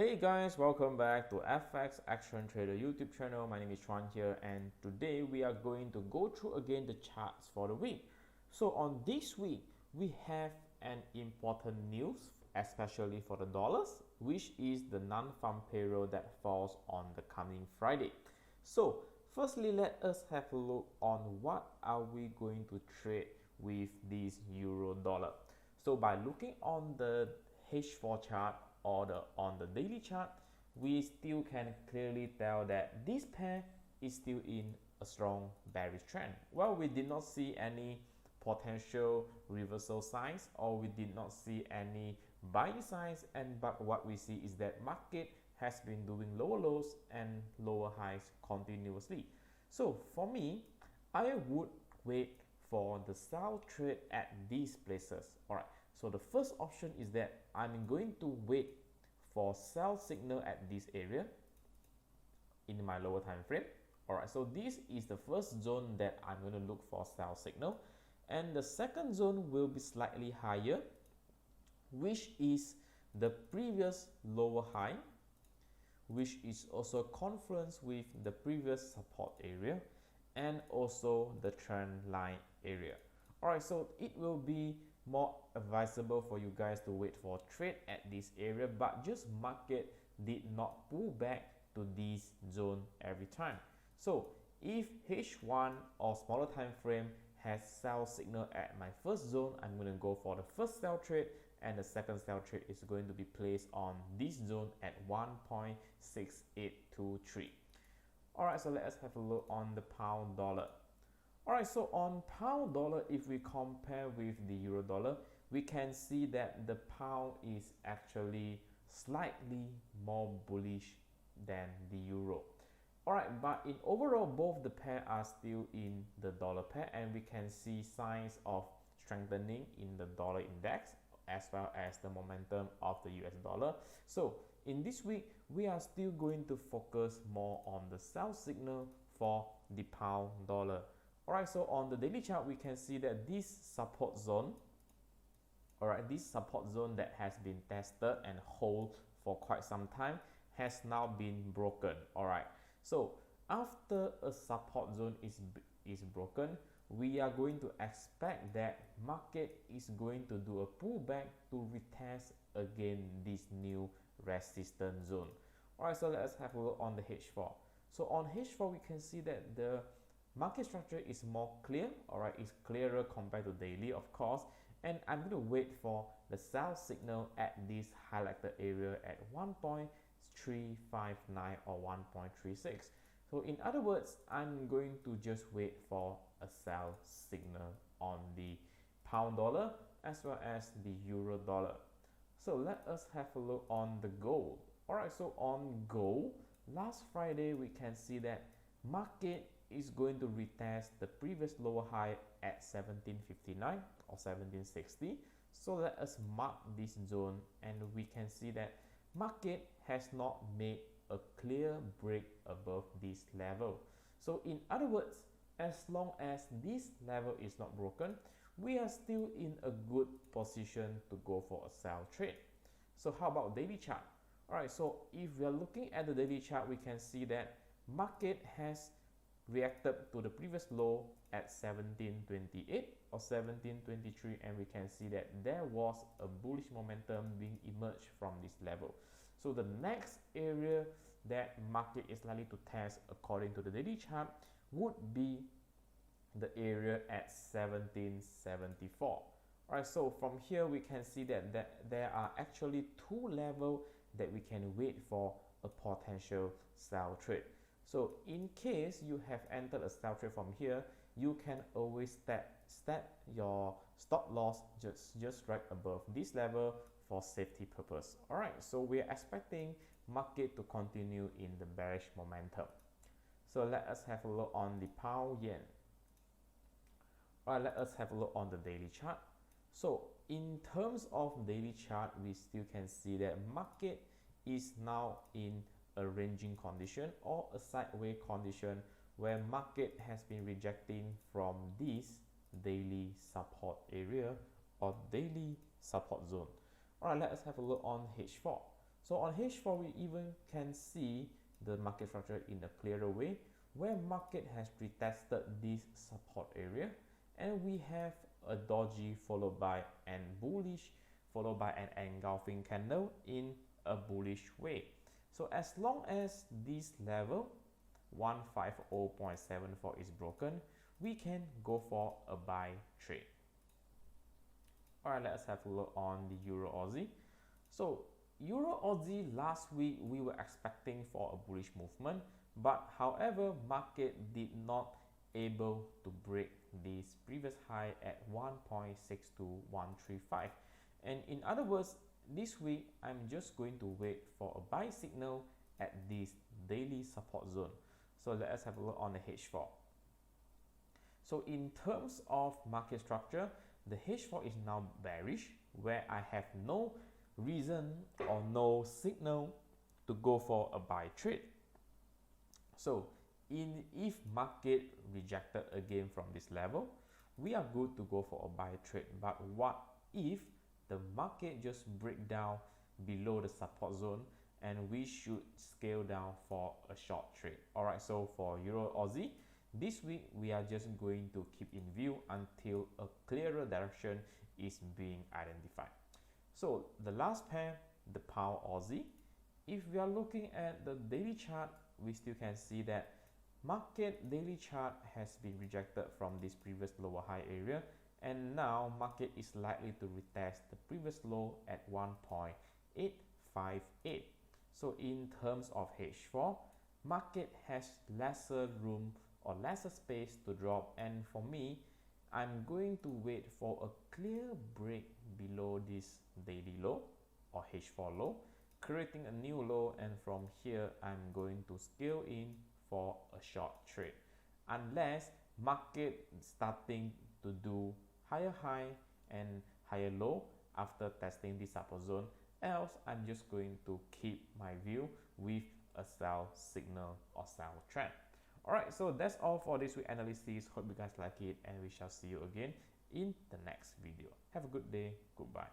Hey guys, welcome back to FX Action Trader YouTube channel. My name is Chuan here, and today we are going to go through again the charts for the week. So on this week, we have an important news, especially for the dollars, which is the non-farm payroll that falls on the coming Friday. So firstly, let us have a look on what are we going to trade with this euro dollar. So by looking on the H4 chart or on the daily chart, we still can clearly tell that this pair is still in a strong bearish trend. Well, we did not see any potential reversal signs, or we did not see any buying signs, but what we see is that market has been doing lower lows and lower highs continuously. So for me, I would wait for the sell trade at these places. All right, so the first option is that I'm going to wait for sell signal at this area in my lower time frame. All right, so this is the first zone that I'm going to look for sell signal, and the second zone will be slightly higher, which is the previous lower high, which is also confluence with the previous support area and also the trend line area. All right, so it will be more advisable for you guys to wait for trade at this area, but just market did not pull back to this zone every time. So if H1 or smaller time frame has sell signal at my first zone, I'm going to go for the first sell trade, and the second sell trade is going to be placed on this zone at 1.6823. Alright, so let us have a look on the pound dollar. Alright, so on pound dollar, if we compare with the euro dollar, we can see that the pound is actually slightly more bullish than the euro. Alright, but in overall, both the pair are still in the dollar pair, and we can see signs of strengthening in the dollar index as well as the momentum of the US dollar. So in this week, we are still going to focus more on the sell signal for the pound dollar. Alright, so on the daily chart, we can see that this support zone, alright, this support zone that has been tested and hold for quite some time has now been broken. Alright, so after a support zone is broken, we are going to expect that market is going to do a pullback to retest again this new resistance zone. Alright, so let's have a look on the H4. So on H4, we can see that the market structure is more clear. Alright, it's clearer compared to daily, of course, and I'm going to wait for the sell signal at this highlighted area at 1.359 or 1.36. So in other words, I'm going to just wait for a sell signal on the pound dollar as well as the euro dollar. So let us have a look on the gold. Alright, so on gold, last Friday we can see that market is going to retest the previous lower high at 1759 or 1760. So let us mark this zone, and we can see that market has not made a clear break above this level. So in other words, as long as this level is not broken, we are still in a good position to go for a sell trade. So how about daily chart? Alright, so if we are looking at the daily chart, we can see that market has reacted to the previous low at 1728 or 1723, and we can see that there was a bullish momentum being emerged from this level. So the next area that market is likely to test according to the daily chart would be the area at 1774. Alright, so from here we can see that there are actually two levels that we can wait for a potential sell trade. So in case you have entered a sell trade from here, you can always step your stop loss just right above this level for safety purpose. Alright, so we are expecting market to continue in the bearish momentum. So let us have a look on the pound yen. Alright, let us have a look on the daily chart. So in terms of daily chart, we still can see that market is now in a ranging condition or a sideways condition, where market has been rejecting from this daily support area or daily support zone. Alright, let us have a look on H4. So on H4, we even can see the market structure in a clearer way, where market has retested this support area, and we have a doji followed by an bullish followed by an engulfing candle in a bullish way. So as long as this level 150.74 is broken, we can go for a buy trade. Alright, let's have a look on the Euro Aussie. So Euro Aussie, last week we were expecting for a bullish movement, but however market did not able to break this previous high at 1.62135, and in other words, this week I'm just going to wait for a buy signal at this daily support zone. So let us have a look on the H4. So in terms of market structure, the H4 is now bearish, where I have no reason or no signal to go for a buy trade. So if market rejected again from this level, we are good to go for a buy trade. But what if the market just break down below the support zone, and we should scale down for a short trade? Alright, so for Euro Aussie, this week we are just going to keep in view until a clearer direction is being identified. So the last pair, the Pound Aussie, if we are looking at the daily chart, we still can see that market daily chart has been rejected from this previous lower high area, and now market is likely to retest the previous low at 1.858. So in terms of H4, market has lesser room or lesser space to drop, and for me, I'm going to wait for a clear break below this daily low or H4 low, creating a new low, and from here I'm going to scale in for a short trade, unless market starting to do higher high and higher low after testing the support zone. Else I'm just going to keep my view with a sell signal or sell trend. Alright, so that's all for this week analysis. Hope you guys like it, and we shall see you again in the next video. Have a good day. Goodbye.